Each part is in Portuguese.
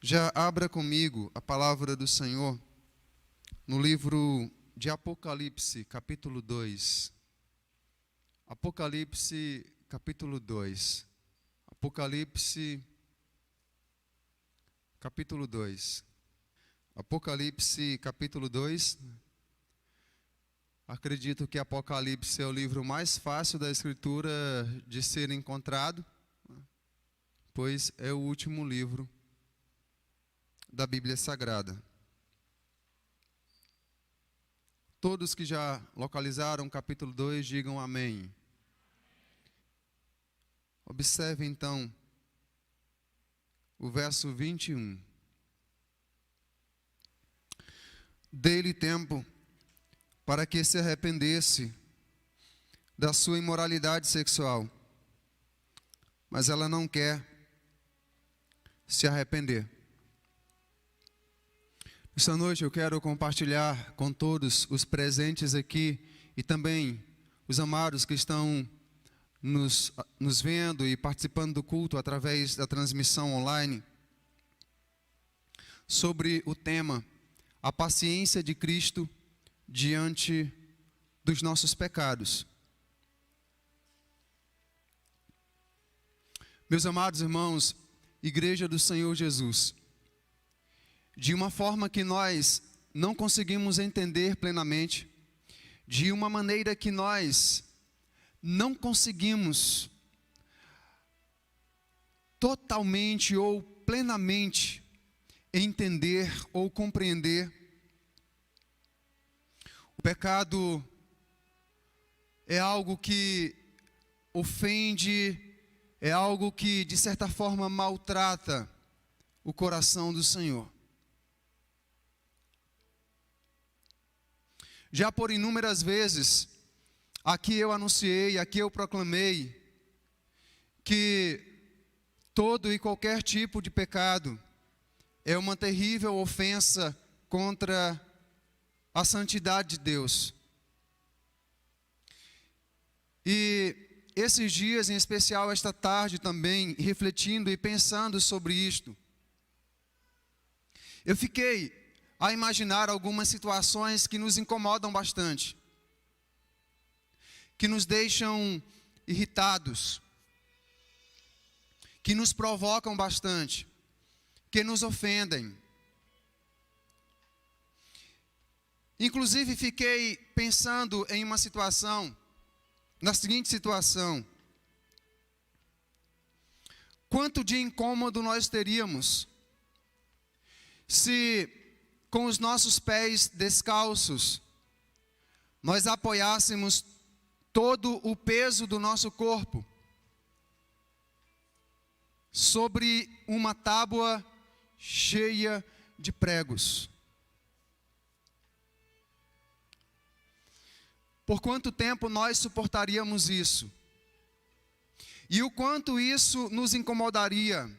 Já abra comigo a palavra do Senhor no livro de Apocalipse, capítulo 2. Apocalipse, capítulo 2. Apocalipse, capítulo 2. Apocalipse, capítulo 2. Acredito que Apocalipse é o livro mais fácil da Escritura de ser encontrado, pois é o último livro da Bíblia Sagrada. Todos que já localizaram o capítulo 2, digam amém. Observe então o verso 21. Dê-lhe tempo para que se arrependesse da sua imoralidade sexual, mas ela não quer se arrepender. Esta noite eu quero compartilhar com todos os presentes aqui e também os amados que estão nos vendo e participando do culto através da transmissão online sobre o tema a paciência de Cristo diante dos nossos pecados. Meus amados irmãos, Igreja do Senhor Jesus, de uma forma que nós não conseguimos entender plenamente, de uma maneira que nós não conseguimos totalmente ou plenamente entender ou compreender, o pecado é algo que ofende, é algo que de certa forma maltrata o coração do Senhor. Já por inúmeras vezes, aqui eu anunciei, aqui eu proclamei, que todo e qualquer tipo de pecado é uma terrível ofensa contra a santidade de Deus. E esses dias, em especial esta tarde também, refletindo e pensando sobre isto, eu fiquei a imaginar algumas situações que nos incomodam bastante, que nos deixam irritados, que nos provocam bastante, que nos ofendem. Inclusive fiquei pensando em uma situação, na seguinte situação: quanto de incômodo nós teríamos se com os nossos pés descalços nós apoiássemos todo o peso do nosso corpo sobre uma tábua cheia de pregos. Por quanto tempo nós suportaríamos isso? E o quanto isso nos incomodaria?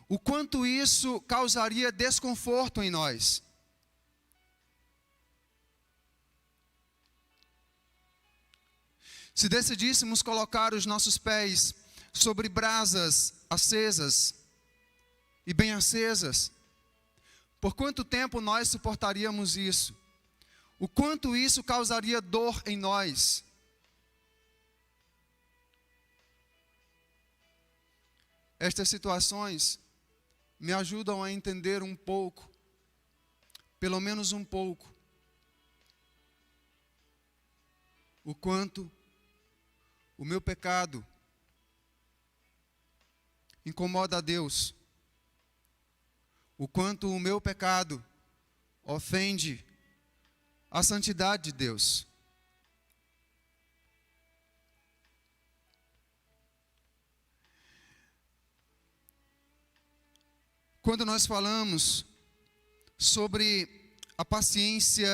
O quanto isso causaria desconforto em nós? Se decidíssemos colocar os nossos pés sobre brasas acesas e bem acesas, por quanto tempo nós suportaríamos isso? O quanto isso causaria dor em nós? Estas situações me ajudam a entender um pouco, pelo menos um pouco, o quanto o meu pecado incomoda a Deus, o quanto o meu pecado ofende a santidade de Deus. Quando nós falamos sobre a paciência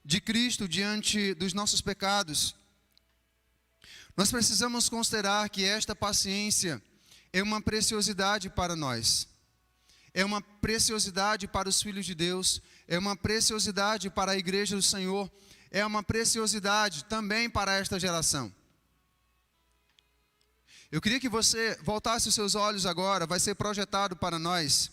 de Cristo diante dos nossos pecados, nós precisamos considerar que esta paciência é uma preciosidade para nós. É uma preciosidade para os filhos de Deus, é uma preciosidade para a igreja do Senhor, é uma preciosidade também para esta geração. Eu queria que você voltasse os seus olhos agora, vai ser projetado para nós,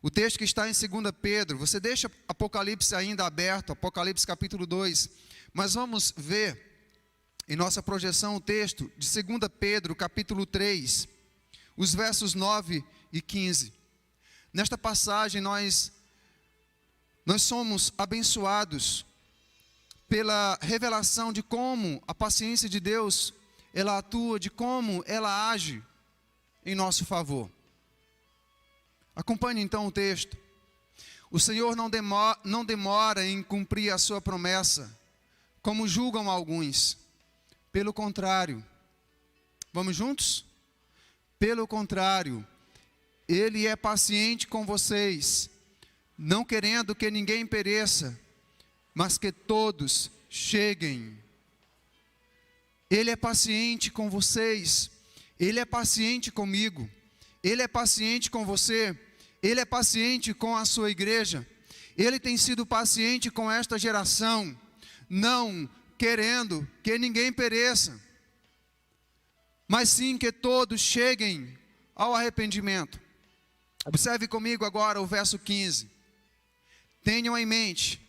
O texto que está em 2 Pedro, você deixa Apocalipse ainda aberto, Apocalipse capítulo 2, mas vamos ver em nossa projeção o texto de 2 Pedro capítulo 3, os versos 9 e 15. Nesta passagem nós somos abençoados pela revelação de como a paciência de Deus, ela atua, de como ela age em nosso favor. Acompanhe então o texto. O Senhor não demora em cumprir a sua promessa, como julgam alguns. Pelo contrário, vamos juntos? Pelo contrário, Ele é paciente com vocês, não querendo que ninguém pereça, mas que todos cheguem. Ele é paciente com vocês, Ele é paciente comigo, Ele é paciente com você, Ele é paciente com a sua igreja, Ele tem sido paciente com esta geração, não querendo que ninguém pereça, mas sim que todos cheguem ao arrependimento. Observe comigo agora o verso 15. Tenham em mente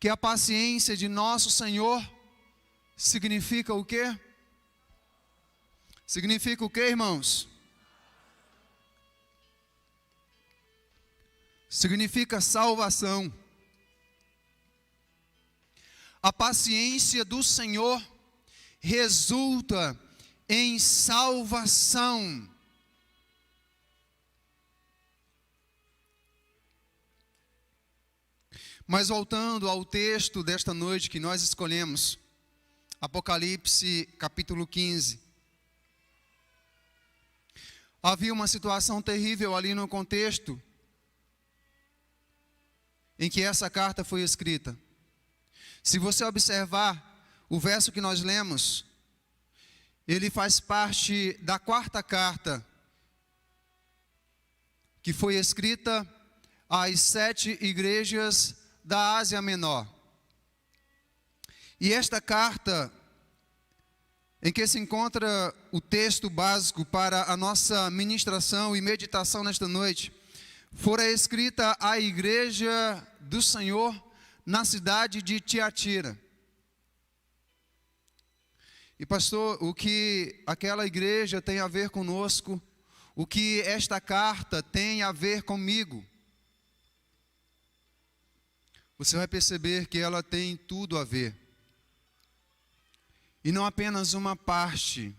que a paciência de nosso Senhor significa o quê? Significa o quê, irmãos? Significa salvação. A paciência do Senhor resulta em salvação. Mas voltando ao texto desta noite que nós escolhemos, Apocalipse capítulo 15. Havia uma situação terrível ali no contexto em que essa carta foi escrita. Se você observar o verso que nós lemos, ele faz parte da quarta carta que foi escrita às 7 igrejas da Ásia Menor. E esta carta, em que se encontra o texto básico para a nossa ministração e meditação nesta noite, fora escrita à igreja do Senhor na cidade de Tiatira. E pastor, o que aquela igreja tem a ver conosco, o que esta carta tem a ver comigo? Você vai perceber que ela tem tudo a ver. E não apenas uma parte,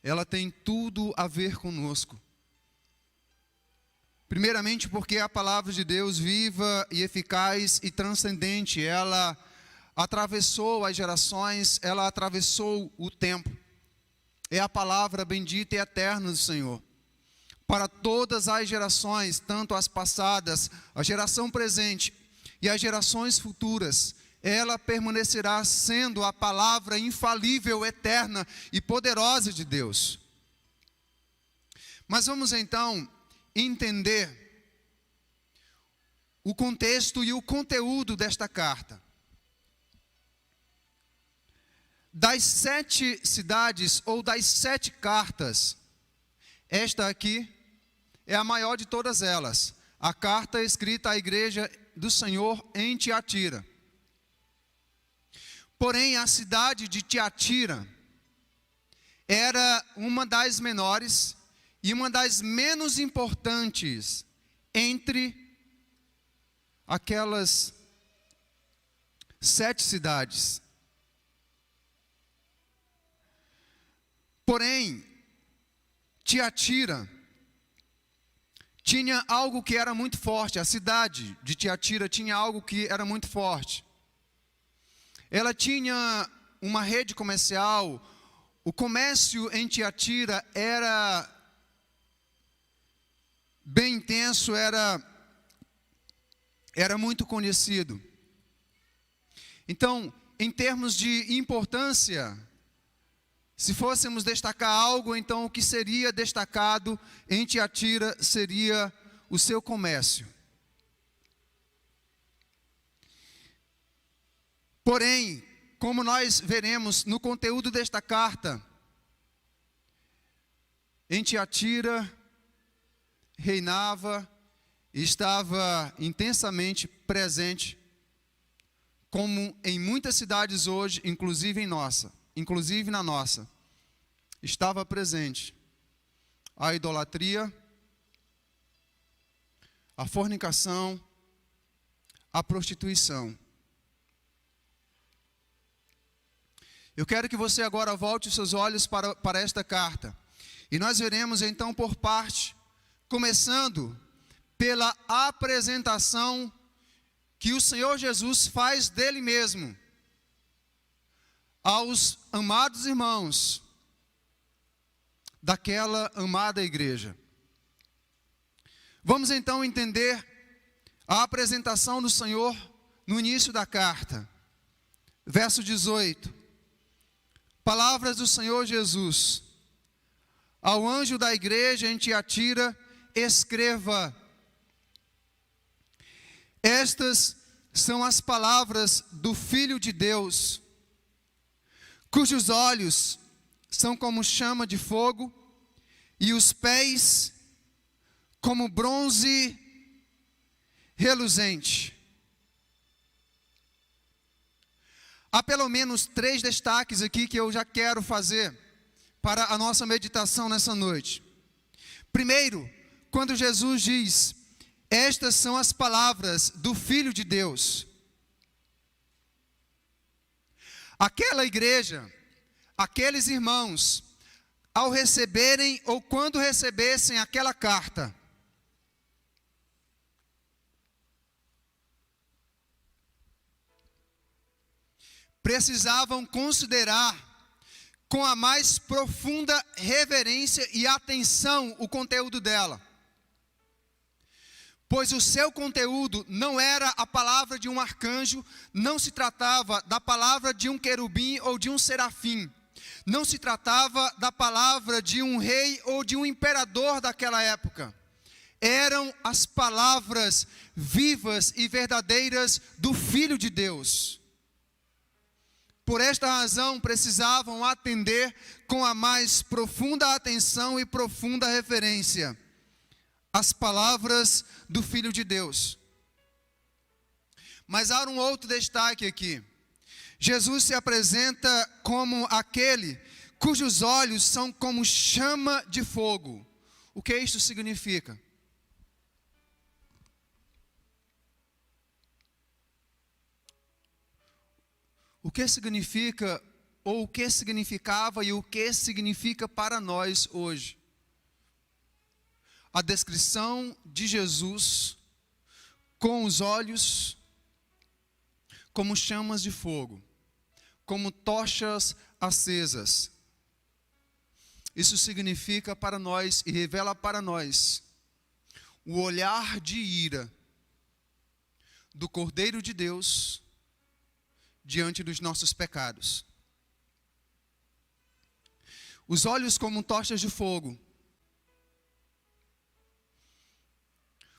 ela tem tudo a ver conosco. Primeiramente porque a palavra de Deus viva e eficaz e transcendente, ela atravessou as gerações, ela atravessou o tempo. É a palavra bendita e eterna do Senhor. Para todas as gerações, tanto as passadas, a geração presente e as gerações futuras, ela permanecerá sendo a palavra infalível, eterna e poderosa de Deus. Mas vamos então entender o contexto e o conteúdo desta carta. Das 7 cidades ou das 7 cartas, esta aqui é a maior de todas elas. A carta escrita à igreja do Senhor em Tiatira. Porém, a cidade de Tiatira era uma das menores e uma das menos importantes entre aquelas 7 cidades. Porém, Tiatira tinha algo que era muito forte. A cidade de Tiatira tinha algo que era muito forte. Ela tinha uma rede comercial. O comércio em Tiatira era bem intenso, era muito conhecido. Então, em termos de importância, se fôssemos destacar algo, então o que seria destacado em Tiatira seria o seu comércio. Porém, como nós veremos no conteúdo desta carta, em Tiatira reinava e estava intensamente presente, como em muitas cidades hoje, inclusive na nossa, estava presente a idolatria, a fornicação, a prostituição. Eu quero que você agora volte os seus olhos para esta carta. E nós veremos então por parte, começando pela apresentação que o Senhor Jesus faz dele mesmo aos amados irmãos daquela amada igreja. Vamos então entender a apresentação do Senhor no início da carta. Verso 18. Palavras do Senhor Jesus. Ao anjo da igreja em Tiatira, escreva: estas são as palavras do Filho de Deus, cujos olhos são como chama de fogo e os pés como bronze reluzente. Há pelo menos 3 destaques aqui que eu já quero fazer para a nossa meditação nessa noite. Primeiro, quando Jesus diz: estas são as palavras do Filho de Deus. Aquela igreja, aqueles irmãos, ao receberem ou quando recebessem aquela carta, precisavam considerar com a mais profunda reverência e atenção o conteúdo dela. Pois o seu conteúdo não era a palavra de um arcanjo, não se tratava da palavra de um querubim ou de um serafim, não se tratava da palavra de um rei ou de um imperador daquela época. Eram as palavras vivas e verdadeiras do Filho de Deus. Por esta razão, precisavam atender com a mais profunda atenção e profunda referência as palavras do Filho de Deus. Mas há um outro destaque aqui. Jesus se apresenta como aquele cujos olhos são como chama de fogo. O que isto significa? O que significa, ou o que significava e o que significa para nós hoje? A descrição de Jesus com os olhos como chamas de fogo, como tochas acesas. Isso significa para nós e revela para nós o olhar de ira do Cordeiro de Deus diante dos nossos pecados. Os olhos como tochas de fogo.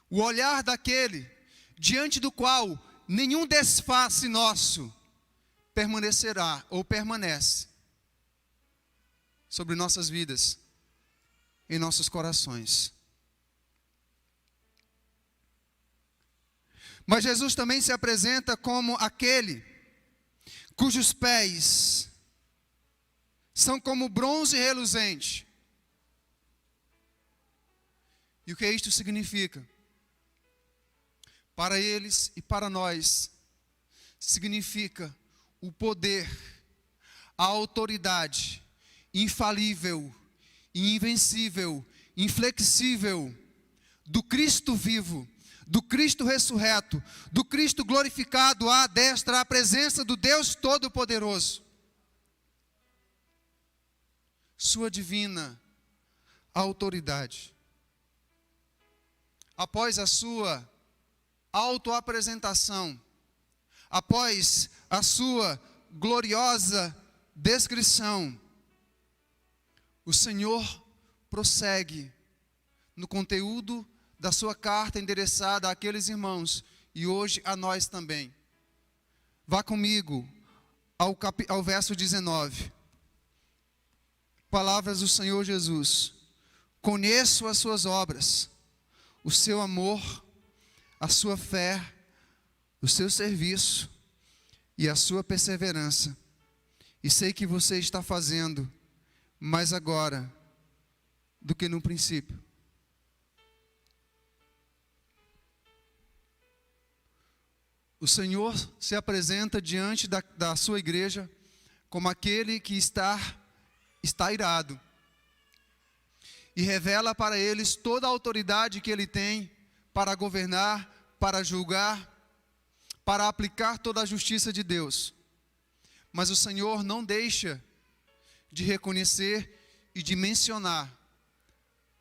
O olhar daquele diante do qual nenhum desface nosso permanecerá ou permanece sobre nossas vidas, em nossos corações. Mas Jesus também se apresenta como aquele cujos pés são como bronze reluzente. E o que isto significa? Para eles e para nós, significa o poder, a autoridade infalível, invencível, inflexível do Cristo vivo, do Cristo ressurreto, do Cristo glorificado à destra, à presença do Deus Todo-Poderoso. Sua divina autoridade. Após a sua autoapresentação, após a sua gloriosa descrição, o Senhor prossegue no conteúdo da sua carta endereçada àqueles irmãos e hoje a nós também. Vá comigo ao verso 19. Palavras do Senhor Jesus. Conheço as suas obras, o seu amor a sua fé, o seu serviço e a sua perseverança. E sei que você está fazendo mais agora do que no princípio. O Senhor se apresenta diante da sua igreja como aquele que está irado. E revela para eles toda a autoridade que ele tem para governar, para julgar, para aplicar toda a justiça de Deus. Mas o Senhor não deixa de reconhecer e de mencionar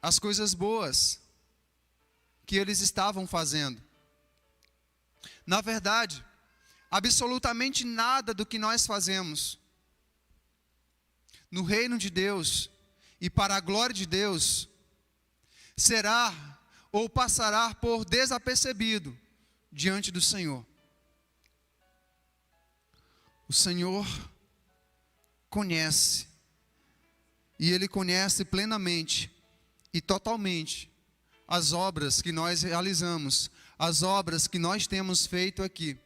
as coisas boas que eles estavam fazendo. Na verdade, absolutamente nada do que nós fazemos no reino de Deus e para a glória de Deus será ou passará por desapercebido diante do Senhor. O Senhor conhece, e Ele conhece plenamente e totalmente as obras que nós realizamos, as obras que nós temos feito aqui.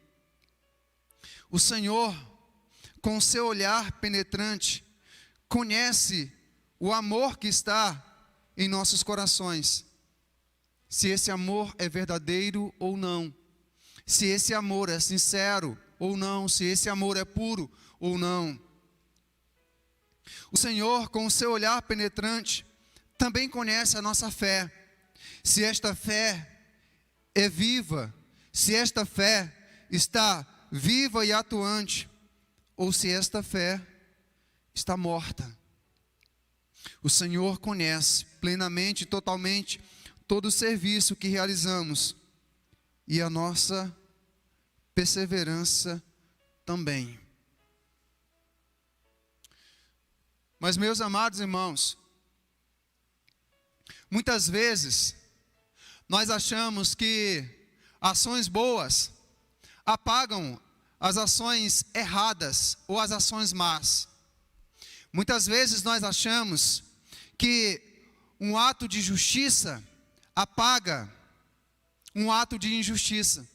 O Senhor, com seu olhar penetrante, conhece o amor que está em nossos corações. Se esse amor é verdadeiro ou não. Se esse amor é sincero ou não. Se esse amor é puro ou não. O Senhor, com o seu olhar penetrante, também conhece a nossa fé. Se esta fé é viva, se esta fé está viva e atuante, ou se esta fé está morta. O Senhor conhece plenamente e totalmente todo o serviço que realizamos e a nossa perseverança também. Mas, meus amados irmãos, muitas vezes nós achamos que ações boas apagam as ações erradas ou as ações más. Muitas vezes nós achamos que um ato de justiça apaga um ato de injustiça.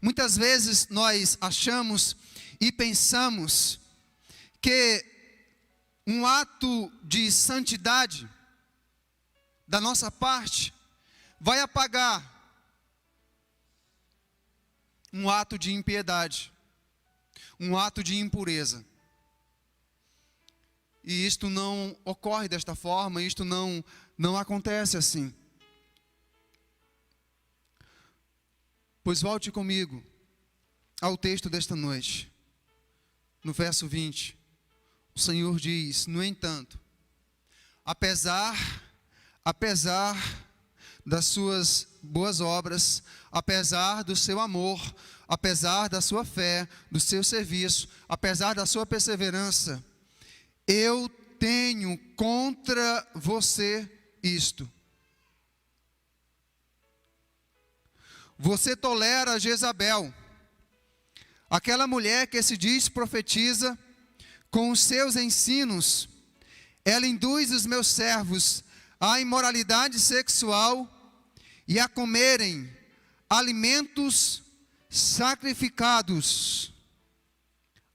Muitas vezes nós achamos e pensamos que um ato de santidade da nossa parte vai apagar um ato de impiedade, um ato de impureza. E isto não ocorre desta forma, isto não acontece assim. Pois volte comigo ao texto desta noite. No verso 20, o Senhor diz: no entanto, apesar das suas boas obras, apesar do seu amor, apesar da sua fé, do seu serviço, apesar da sua perseverança, eu tenho contra você isto. Você tolera Jezabel, aquela mulher que se diz profetiza, com os seus ensinos. Ela induz os meus servos à imoralidade sexual e a comerem alimentos sacrificados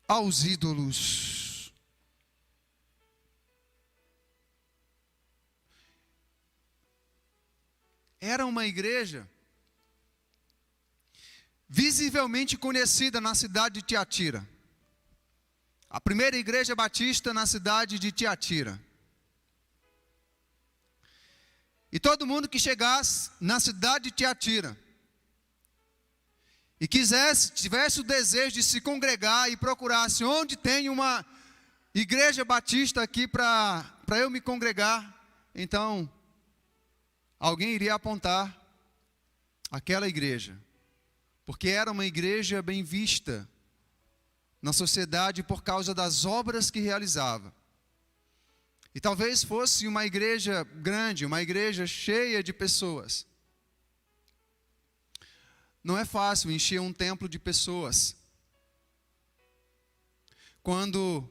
aos ídolos. Era uma igreja visivelmente conhecida na cidade de Tiatira. A primeira igreja batista na cidade de Tiatira. E todo mundo que chegasse na cidade de Tiatira e tivesse o desejo de se congregar e procurasse onde tem uma igreja batista aqui para eu me congregar, então alguém iria apontar aquela igreja. Porque era uma igreja bem vista na sociedade por causa das obras que realizava. E talvez fosse uma igreja grande, uma igreja cheia de pessoas. Não é fácil encher um templo de pessoas quando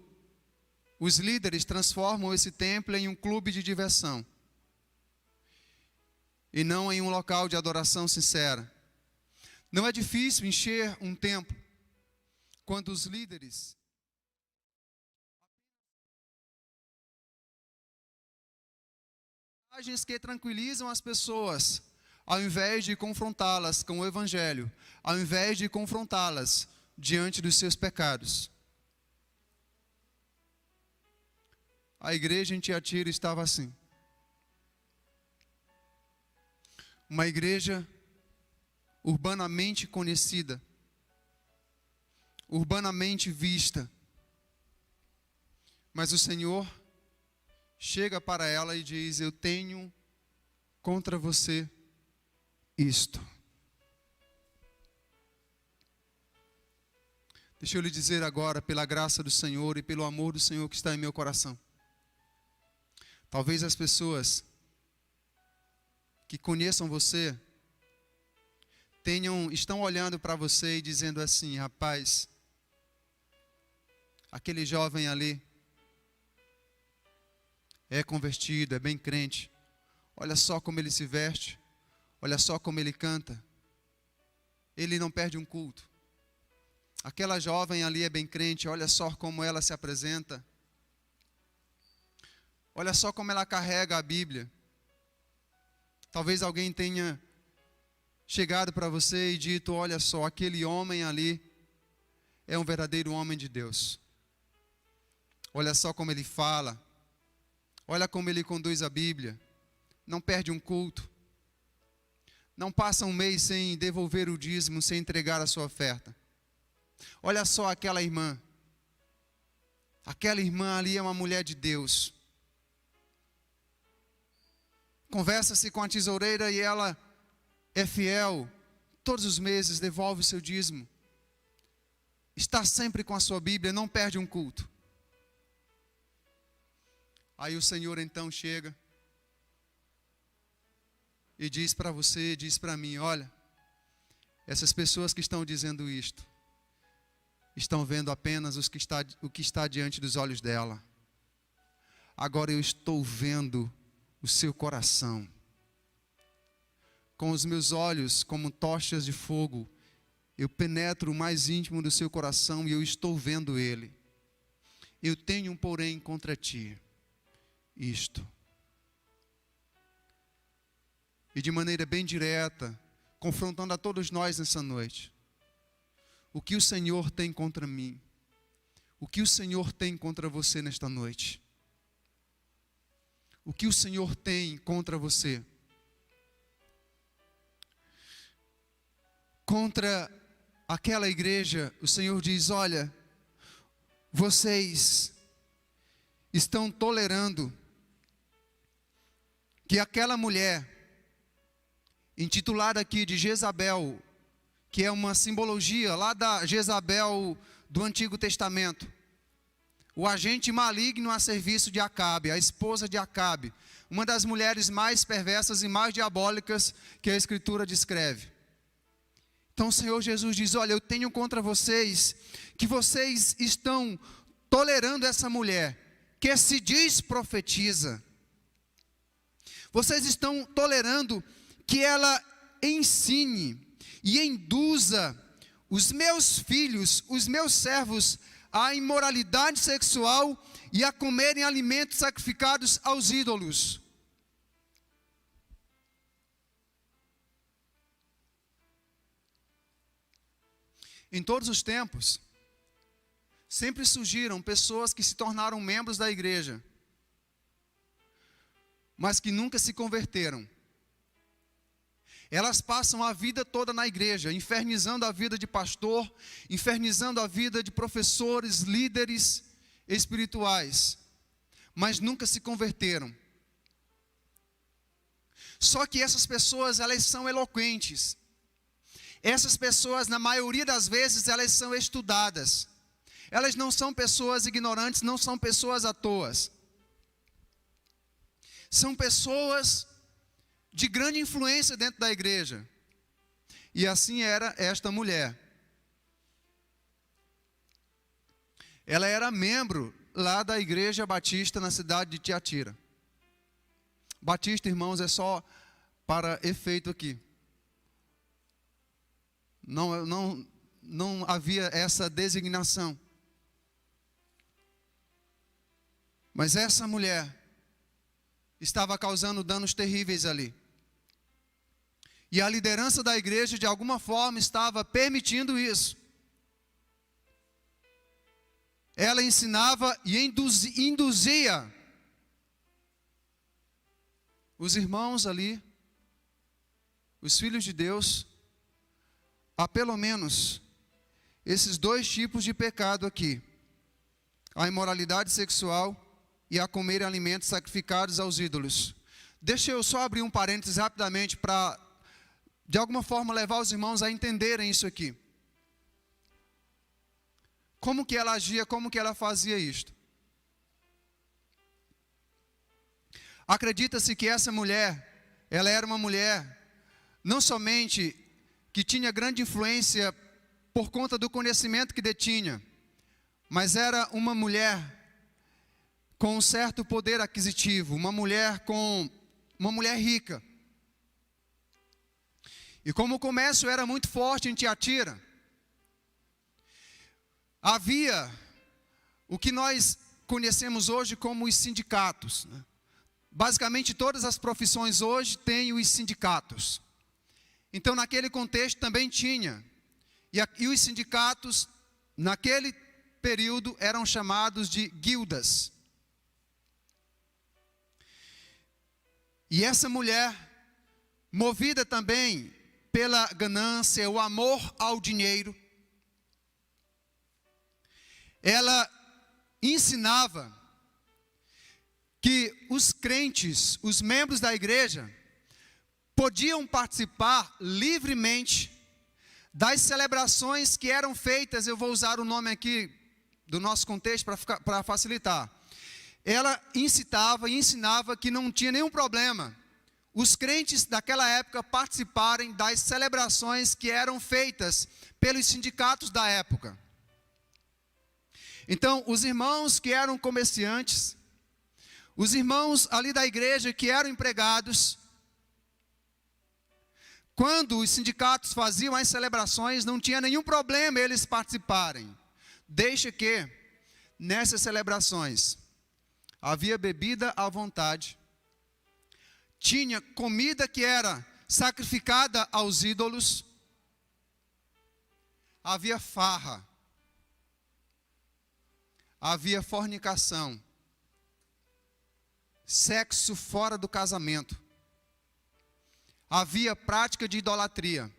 os líderes transformam esse templo em um clube de diversão. e não em um local de adoração sincera. Não é difícil encher um templo quando os líderes que tranquilizam as pessoas, ao invés de confrontá-las com o Evangelho, ao invés de confrontá-las diante dos seus pecados. A igreja em Tiatira estava assim. Uma igreja urbanamente conhecida, urbanamente vista. Mas o Senhor chega para ela e diz: eu tenho contra você isto. Deixa eu lhe dizer agora, pela graça do Senhor e pelo amor do Senhor que está em meu coração. Talvez as pessoas que conheçam você estão olhando para você e dizendo assim: rapaz, aquele jovem ali é convertido, é bem crente. Olha só como ele se veste, olha só como ele canta. Ele não perde um culto. Aquela jovem ali é bem crente, olha só como ela se apresenta. Olha só como ela carrega a Bíblia. Talvez alguém tenha chegado para você e dito: olha só, aquele homem ali é um verdadeiro homem de Deus. Olha só como ele fala. Olha como ele conduz a Bíblia. Não perde um culto. Não passa um mês sem devolver o dízimo, sem entregar a sua oferta. Olha só aquela irmã. Aquela irmã ali é uma mulher de Deus. Conversa-se com a tesoureira e ela é fiel. Todos os meses devolve o seu dízimo. Está sempre com a sua Bíblia, não perde um culto. Aí o Senhor então chega e diz para você, diz para mim: olha, essas pessoas que estão dizendo isto, estão vendo apenas o que está diante dos olhos dela. Agora eu estou vendo o seu coração. Com os meus olhos, como tochas de fogo, eu penetro o mais íntimo do seu coração e eu estou vendo ele. Eu tenho, porém, contra ti isto. E de maneira bem direta, confrontando a todos nós nessa noite: o que o Senhor tem contra mim? O que o Senhor tem contra você nesta noite? O que o Senhor tem contra você? Contra aquela igreja, o Senhor diz: olha, vocês estão tolerando que aquela mulher, intitulada aqui de Jezabel, que é uma simbologia lá da Jezabel do Antigo Testamento, o agente maligno a serviço de Acabe, a esposa de Acabe, uma das mulheres mais perversas e mais diabólicas que a Escritura descreve. Então o Senhor Jesus diz: olha, eu tenho contra vocês que vocês estão tolerando essa mulher, que se diz profetiza. Vocês estão tolerando que ela ensine e induza os meus filhos, os meus servos, à imoralidade sexual e a comerem alimentos sacrificados aos ídolos. Em todos os tempos, sempre surgiram pessoas que se tornaram membros da igreja, mas que nunca se converteram. Elas passam a vida toda na igreja, infernizando a vida de pastor, infernizando a vida de professores, líderes espirituais, mas nunca se converteram. Só que essas pessoas, elas são eloquentes. Essas pessoas, na maioria das vezes, elas são estudadas. Elas não são pessoas ignorantes, não são pessoas à toa. São pessoas de grande influência dentro da igreja. E assim era esta mulher. Ela era membro lá da igreja batista na cidade de Tiatira. Batista, irmãos, é só para efeito aqui. Não havia essa designação. Mas essa mulher estava causando danos terríveis ali. E a liderança da igreja, de alguma forma, estava permitindo isso. Ela ensinava e induzia os irmãos ali, os filhos de Deus, há pelo menos esses dois tipos de pecado aqui: a imoralidade sexual e a comer alimentos sacrificados aos ídolos. Deixa eu só abrir um parênteses rapidamente para, de alguma forma, levar os irmãos a entenderem isso aqui. Como que ela agia, como que ela fazia isto? Acredita-se que essa mulher, ela era uma mulher, não somente que tinha grande influência por conta do conhecimento que detinha, mas era uma mulher com um certo poder aquisitivo, uma mulher rica. E como o comércio era muito forte em Tiatira, havia o que nós conhecemos hoje como os sindicatos, né? Basicamente, todas as profissões hoje têm os sindicatos. Então, naquele contexto também tinha. E os sindicatos, naquele período, eram chamados de guildas. E essa mulher, movida também pela ganância, o amor ao dinheiro, ela ensinava que os crentes, os membros da igreja, podiam participar livremente das celebrações que eram feitas. Eu vou usar o nome aqui do nosso contexto para facilitar. Ela incitava e ensinava que não tinha nenhum problema os crentes daquela época participarem das celebrações que eram feitas pelos sindicatos da época. Então, os irmãos que eram comerciantes, os irmãos ali da igreja que eram empregados, quando os sindicatos faziam as celebrações, não tinha nenhum problema eles participarem. Deixa que, nessas celebrações, havia bebida à vontade, tinha comida que era sacrificada aos ídolos, havia farra, havia fornicação, sexo fora do casamento, havia prática de idolatria.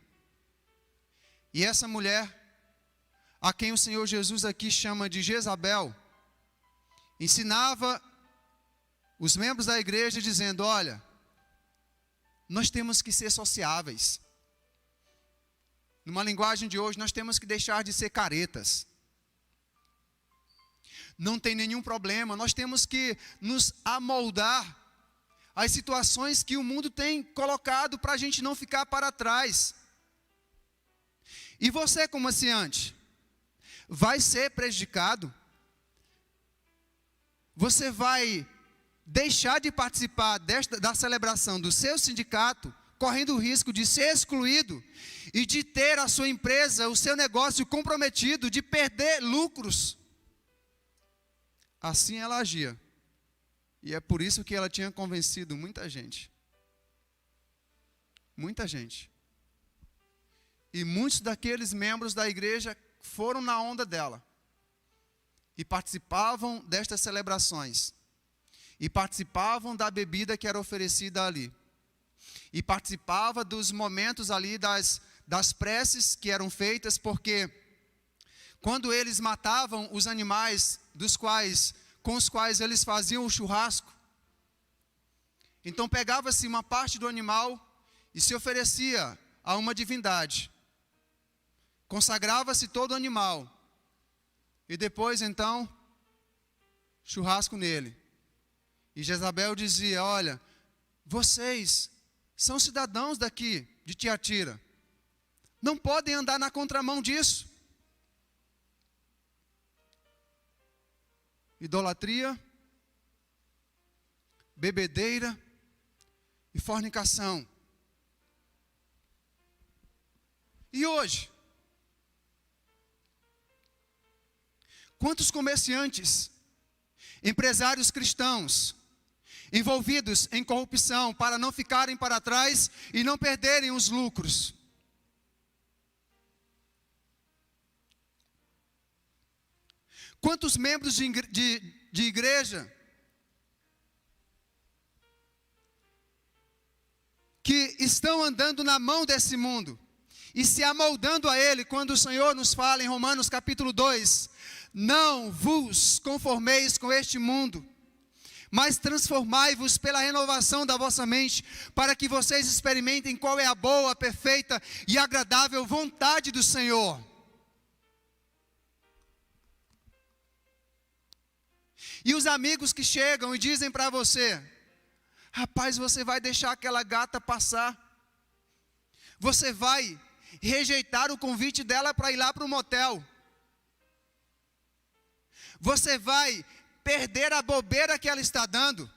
E essa mulher, a quem o Senhor Jesus aqui chama de Jezabel, ensinava os membros da igreja dizendo: olha, nós temos que ser sociáveis. Numa linguagem de hoje, nós temos que deixar de ser caretas. Não tem nenhum problema, nós temos que nos amoldar às situações que o mundo tem colocado para a gente não ficar para trás. E você, como comerciante, vai ser prejudicado? Você vai deixar de participar da celebração do seu sindicato, correndo o risco de ser excluído e de ter a sua empresa, o seu negócio comprometido, de perder lucros. Assim ela agia. E é por isso que ela tinha convencido muita gente. Muita gente. E muitos daqueles membros da igreja foram na onda dela. E participavam destas celebrações. E participavam da bebida que era oferecida ali. E participava dos momentos ali das preces que eram feitas, porque quando eles matavam os animais com os quais eles faziam o churrasco, então pegava-se uma parte do animal e se oferecia a uma divindade. Consagrava-se todo o animal. E depois, então, churrasco nele. E Jezabel dizia: olha, vocês são cidadãos daqui de Tiatira, não podem andar na contramão disso. Idolatria, bebedeira e fornicação. E hoje? Quantos comerciantes, empresários cristãos, envolvidos em corrupção para não ficarem para trás e não perderem os lucros? Quantos membros de igreja que estão andando na mão desse mundo e se amoldando a ele, quando o Senhor nos fala em Romanos capítulo 2, não vos conformeis com este mundo, mas transformai-vos pela renovação da vossa mente, para que vocês experimentem qual é a boa, perfeita e agradável vontade do Senhor. E os amigos que chegam e dizem para você: rapaz, você vai deixar aquela gata passar, você vai rejeitar o convite dela para ir lá para o motel, você vai perder a bobeira que ela está dando,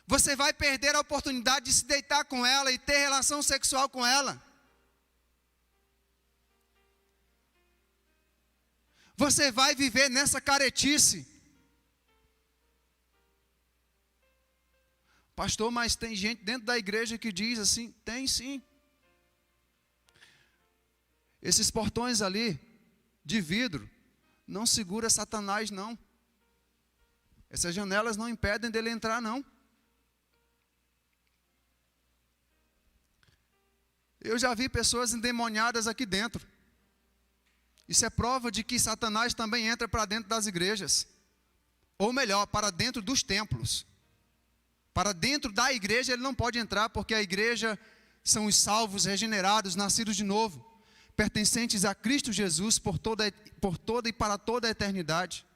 você vai perder a oportunidade de se deitar com ela e ter relação sexual com ela, você vai viver nessa caretice. Pastor, mas tem gente dentro da igreja que diz assim. Tem sim. Esses portões ali, de vidro, não segura Satanás não. Essas janelas não impedem dele entrar não. Eu já vi pessoas endemoniadas aqui dentro. Isso é prova de que Satanás também entra para dentro das igrejas. Ou melhor, para dentro dos templos. Para dentro da igreja ele não pode entrar, porque a igreja são os salvos, regenerados, nascidos de novo, pertencentes a Cristo Jesus por toda e para toda a eternidade.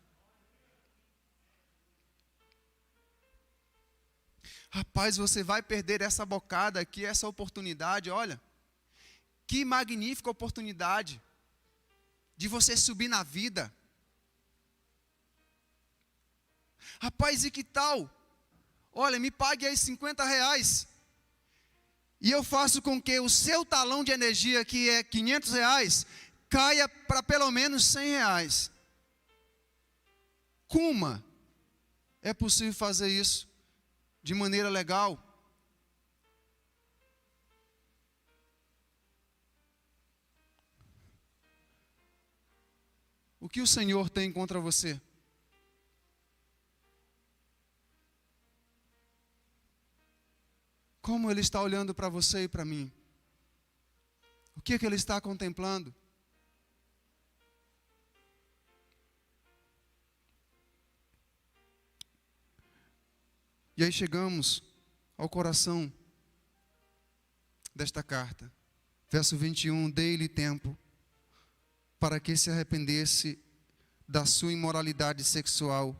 Rapaz, você vai perder essa bocada aqui, essa oportunidade. Olha, que magnífica oportunidade de você subir na vida. Rapaz, e que tal? Olha, me pague aí R$50 e eu faço com que o seu talão de energia, que é R$500, caia para pelo menos R$100. Como é possível fazer isso de maneira legal? O que o Senhor tem contra você? Como Ele está olhando para você e para mim? O que é que Ele está contemplando? E aí chegamos ao coração desta carta. Verso 21, dei-lhe tempo para que se arrependesse da sua imoralidade sexual,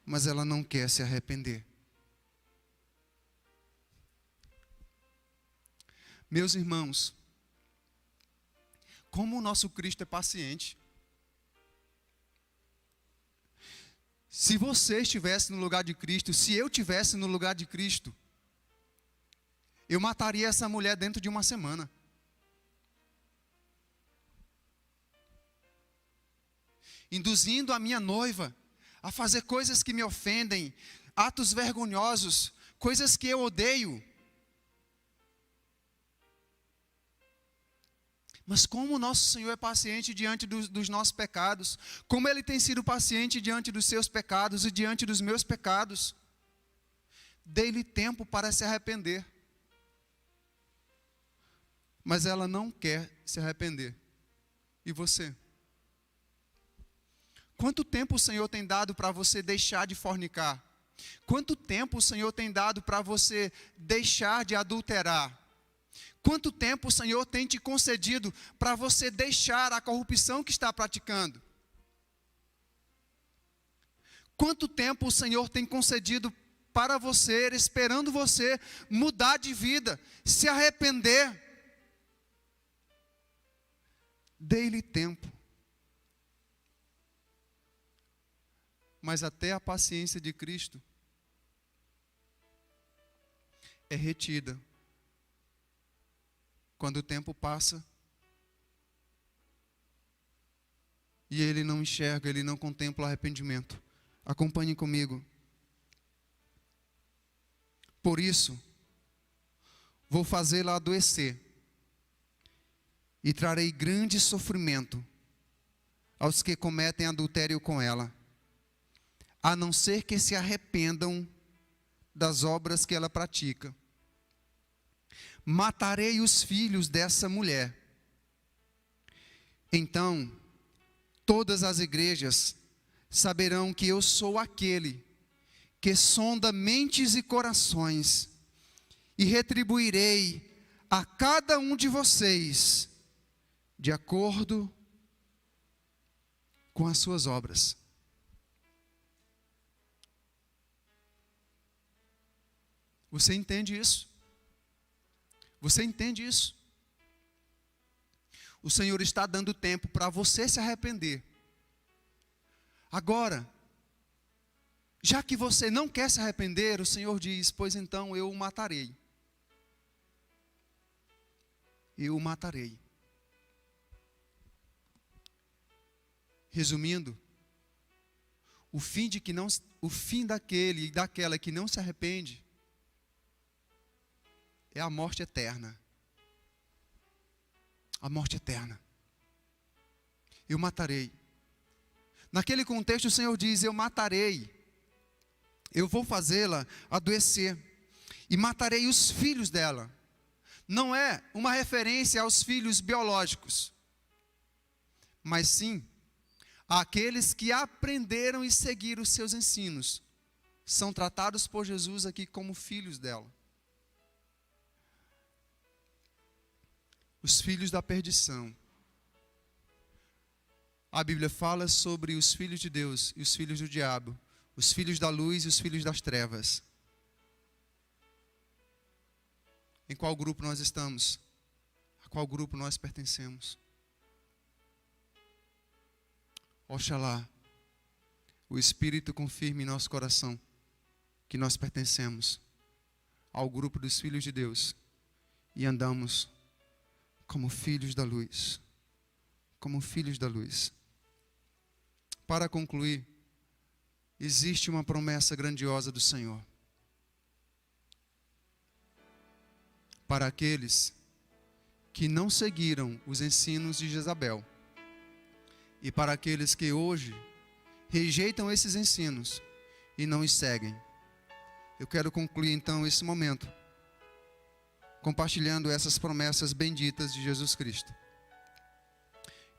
mas ela não quer se arrepender. Meus irmãos, como o nosso Cristo é paciente. Se você estivesse no lugar de Cristo, se eu estivesse no lugar de Cristo, eu mataria essa mulher dentro de uma semana. Induzindo a minha noiva a fazer coisas que me ofendem, atos vergonhosos, coisas que eu odeio. Mas como o nosso Senhor é paciente diante dos nossos pecados, como Ele tem sido paciente diante dos seus pecados e diante dos meus pecados, dei-lhe tempo para se arrepender. Mas ela não quer se arrepender. E você? Quanto tempo o Senhor tem dado para você deixar de fornicar? Quanto tempo o Senhor tem dado para você deixar de adulterar? Quanto tempo o Senhor tem te concedido para você deixar a corrupção que está praticando? Quanto tempo o Senhor tem concedido para você, esperando você mudar de vida, se arrepender? Dei-lhe tempo. Mas até a paciência de Cristo é retida quando o tempo passa e ele não enxerga, ele não contempla o arrependimento. Acompanhe comigo. Por isso, vou fazê-la adoecer e trarei grande sofrimento aos que cometem adultério com ela, a não ser que se arrependam das obras que ela pratica. Matarei os filhos dessa mulher. Então, todas as igrejas saberão que eu sou aquele que sonda mentes e corações, e retribuirei a cada um de vocês de acordo com as suas obras. Você entende isso? Você entende isso? O Senhor está dando tempo para você se arrepender. Agora, já que você não quer se arrepender, o Senhor diz: pois então eu o matarei. Eu o matarei. Resumindo, o fim daquele e daquela que não se arrepende é a morte eterna. A morte eterna. Eu matarei. Naquele contexto o Senhor diz: eu matarei. Eu vou fazê-la adoecer. E matarei os filhos dela. Não é uma referência aos filhos biológicos, mas sim àqueles que aprenderam e seguiram os seus ensinos. São tratados por Jesus aqui como filhos dela. Os filhos da perdição. A Bíblia fala sobre os filhos de Deus e os filhos do diabo, os filhos da luz e os filhos das trevas. Em qual grupo nós estamos? A qual grupo nós pertencemos? Oxalá o Espírito confirme em nosso coração que nós pertencemos ao grupo dos filhos de Deus e andamos como filhos da luz. Como filhos da luz. Para concluir, existe uma promessa grandiosa do Senhor para aqueles que não seguiram os ensinos de Jezabel e para aqueles que hoje rejeitam esses ensinos e não os seguem. Eu quero concluir então esse momento compartilhando essas promessas benditas de Jesus Cristo.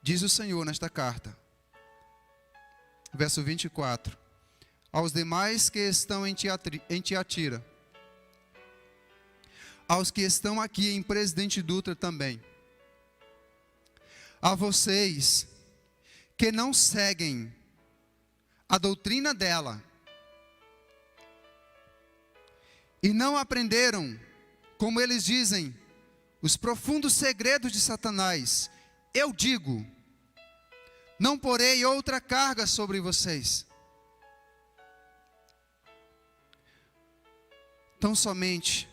Diz o Senhor nesta carta, verso 24: aos demais que estão em Tiatira, aos que estão aqui em Presidente Dutra também, a vocês que não seguem a doutrina dela e não aprenderam, como eles dizem, os profundos segredos de Satanás, eu digo: não porei outra carga sobre vocês. Tão somente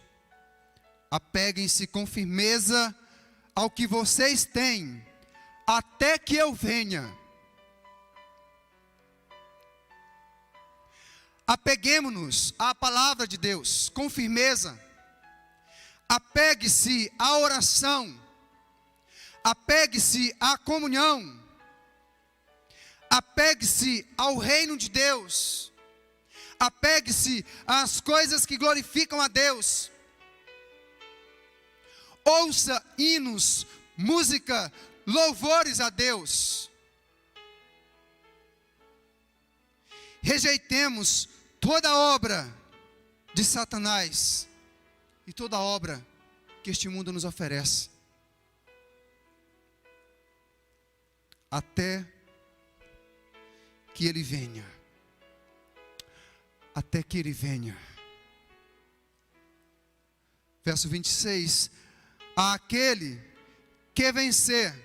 apeguem-se com firmeza ao que vocês têm, até que eu venha. Apeguemo-nos à palavra de Deus com firmeza. Apegue-se à oração. Apegue-se à comunhão. Apegue-se ao reino de Deus. Apegue-se às coisas que glorificam a Deus. Ouça hinos, música, louvores a Deus. Rejeitemos toda obra de Satanás e toda obra que este mundo nos oferece, até que Ele venha. Até que Ele venha. Verso 26: aquele que vencer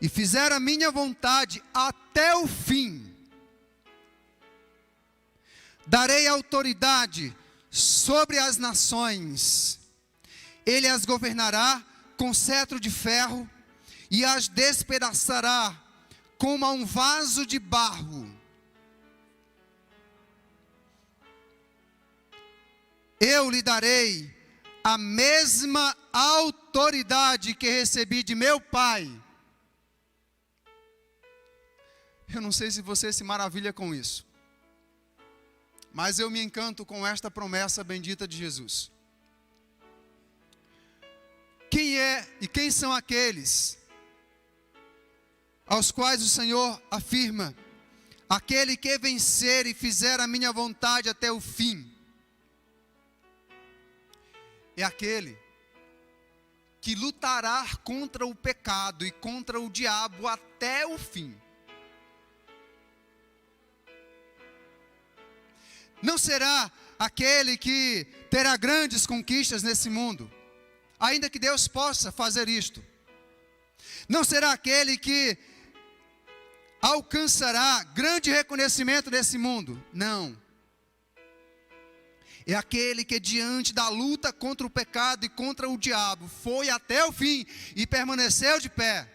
e fizer a minha vontade até o fim, darei autoridade sobre as nações. Ele as governará com cetro de ferro, e as despedaçará como a um vaso de barro. Eu lhe darei a mesma autoridade que recebi de meu Pai. Eu não sei se você se maravilha com isso, mas eu me encanto com esta promessa bendita de Jesus. Quem é e quem são aqueles aos quais o Senhor afirma: aquele que vencer e fizer a minha vontade até o fim? É aquele que lutará contra o pecado e contra o diabo até o fim. Não será aquele que terá grandes conquistas nesse mundo, ainda que Deus possa fazer isto. Não será aquele que alcançará grande reconhecimento nesse mundo. Não. É aquele que diante da luta contra o pecado e contra o diabo foi até o fim e permaneceu de pé.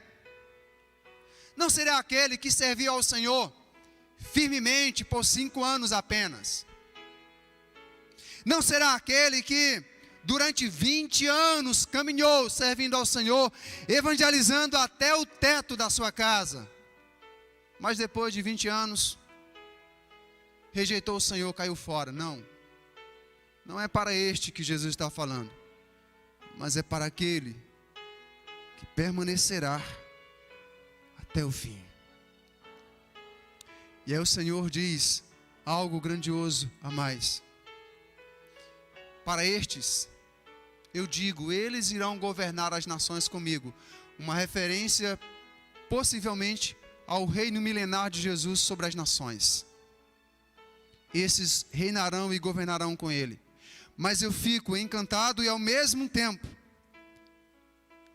Não será aquele que serviu ao Senhor firmemente por 5 anos apenas. Não será aquele que durante 20 anos caminhou servindo ao Senhor, evangelizando até o teto da sua casa. Mas depois de 20 anos, rejeitou o Senhor, caiu fora. Não. Não é para este que Jesus está falando, mas é para aquele que permanecerá até o fim. E aí o Senhor diz algo grandioso a mais. Para estes, eu digo, eles irão governar as nações comigo. Uma referência, possivelmente, ao reino milenar de Jesus sobre as nações. Esses reinarão e governarão com ele. Mas eu fico encantado e ao mesmo tempo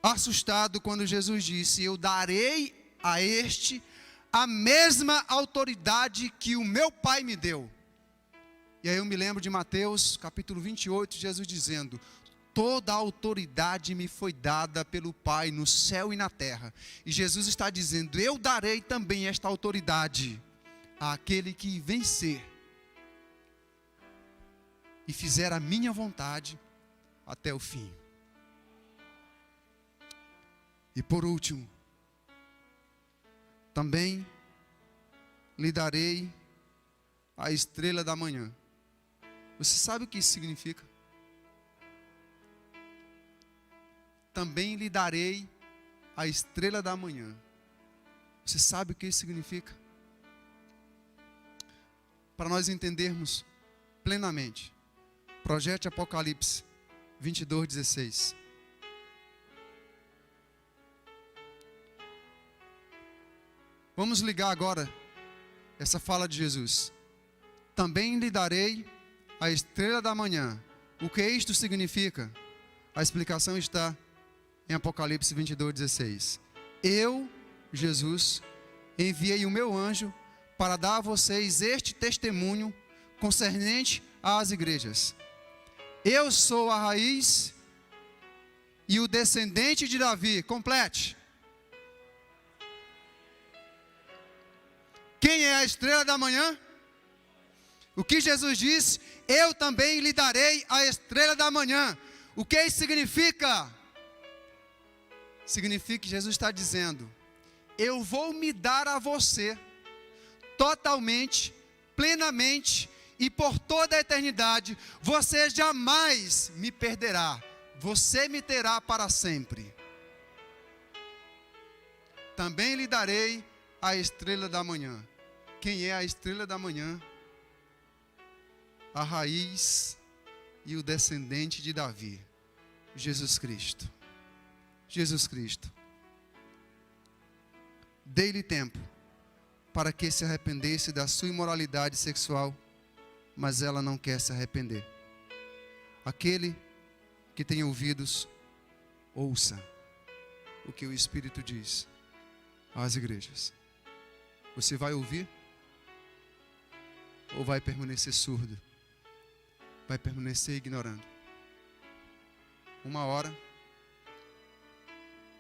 assustado quando Jesus disse: eu darei a este a mesma autoridade que o meu Pai me deu. E aí eu me lembro de Mateus capítulo 28, Jesus dizendo: toda a autoridade me foi dada pelo Pai no céu e na terra. E Jesus está dizendo: eu darei também esta autoridade àquele que vencer e fizer a minha vontade até o fim. E por último, também lhe darei a estrela da manhã. Você sabe o que isso significa? Também lhe darei a estrela da manhã. Você sabe o que isso significa? Para nós entendermos plenamente, projete Apocalipse 22:16. Vamos ligar agora essa fala de Jesus. Também lhe darei a estrela da manhã. O que isto significa? A explicação está em Apocalipse 22:16. Eu, Jesus, enviei o meu anjo para dar a vocês este testemunho concernente às igrejas. Eu sou a raiz e o descendente de Davi. Complete. Quem é a estrela da manhã? O que Jesus diz? Eu também lhe darei a estrela da manhã. O que isso significa? Significa que Jesus está dizendo: eu vou me dar a você totalmente, plenamente e por toda a eternidade. Você jamais me perderá. Você me terá para sempre. Também lhe darei a estrela da manhã. Quem é a estrela da manhã? A raiz e o descendente de Davi, Jesus Cristo. Jesus Cristo. Dei-lhe tempo para que se arrependesse da sua imoralidade sexual, mas ela não quer se arrepender. Aquele que tem ouvidos, ouça o que o Espírito diz às igrejas. Você vai ouvir? Ou vai permanecer surdo? Vai permanecer ignorando? Uma hora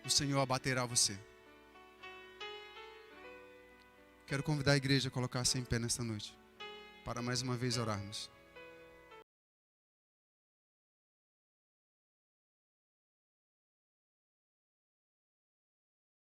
o Senhor abaterá você. Quero convidar a igreja a colocar-se em pé nesta noite, para mais uma vez orarmos.